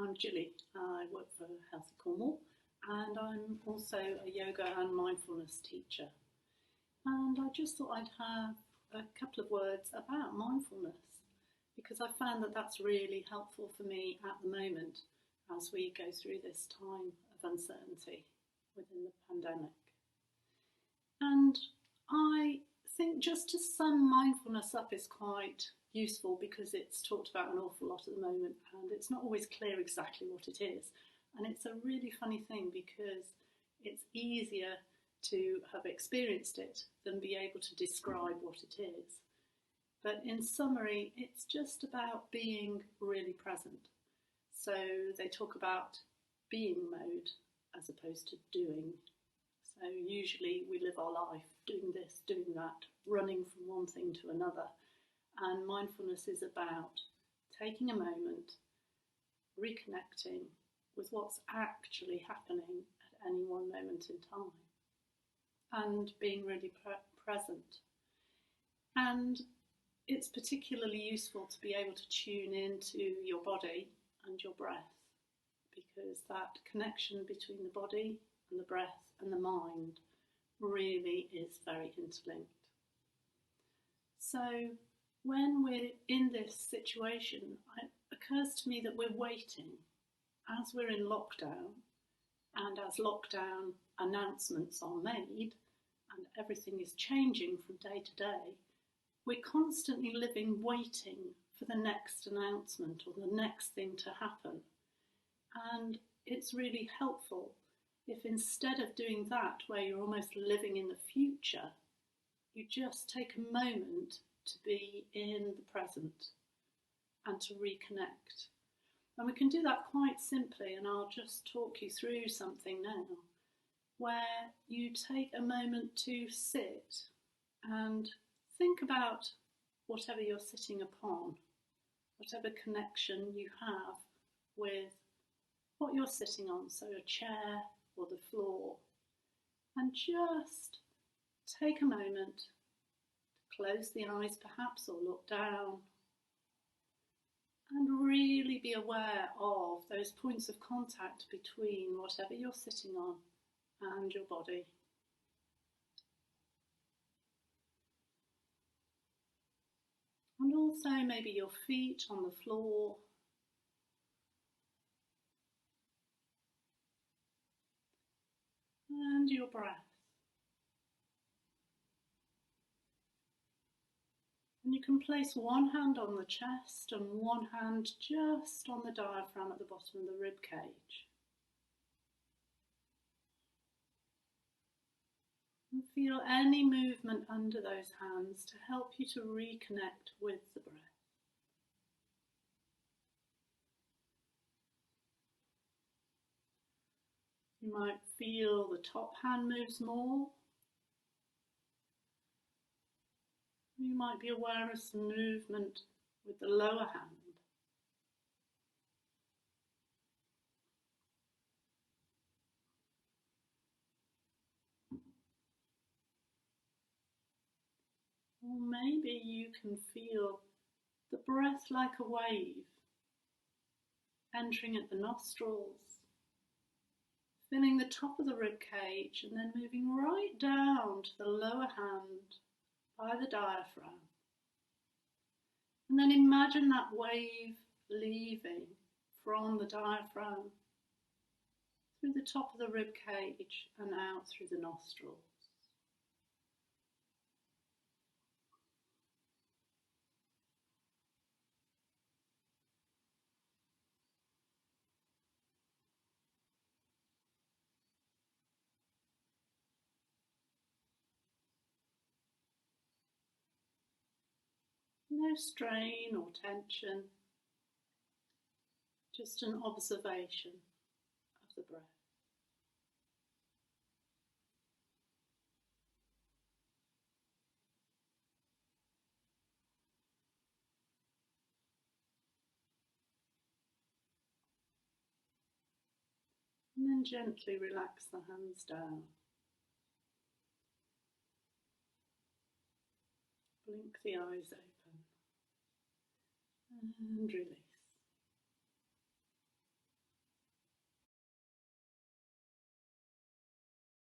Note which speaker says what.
Speaker 1: I'm Jilly. I work for Healthy Cornwall and I'm also a yoga and mindfulness teacher. And I just thought I'd have a couple of words about mindfulness because I found that that's really helpful for me at the moment as we go through this time of uncertainty within the pandemic. And I think just to sum mindfulness up is quite useful because it's talked about an awful lot at the moment and it's not always clear exactly what it is. And it's a really funny thing because it's easier to have experienced it than be able to describe what it is. But in summary, it's just about being really present. So they talk about being mode as opposed to doing. So usually we live our life doing this, doing that, running from one thing to another. And mindfulness is about taking a moment, reconnecting with what's actually happening at any one moment in time and being really present. And it's particularly useful to be able to tune into your body and your breath because that connection between the body and the breath and the mind really is very interlinked. So when we're in this situation, it occurs to me that we're waiting as we're in lockdown and as lockdown announcements are made and everything is changing from day to day, we're constantly living waiting for the next announcement or the next thing to happen. And it's really helpful if instead of doing that, where you're almost living in the future, you just take a moment to be in the present and to reconnect. And we can do that quite simply, and I'll just talk you through something now, where you take a moment to sit and think about whatever you're sitting upon, whatever connection you have with what you're sitting on, so a chair or the floor, and just take a moment to close the eyes perhaps or look down and really be aware of those points of contact between whatever you're sitting on and your body. And also maybe your feet on the floor. And your breath. And you can place one hand on the chest and one hand just on the diaphragm at the bottom of the rib cage. And feel any movement under those hands to help you to reconnect with the breath. You might feel the top hand moves more. You might be aware of some movement with the lower hand. Or maybe you can feel the breath like a wave entering at the nostrils, filling the top of the rib cage and then moving right down to the lower hand by the diaphragm. And then imagine that wave leaving from the diaphragm through the top of the rib cage and out through the nostrils. No strain or tension, just an observation of the breath. And then gently relax the hands down. Blink the eyes open and release.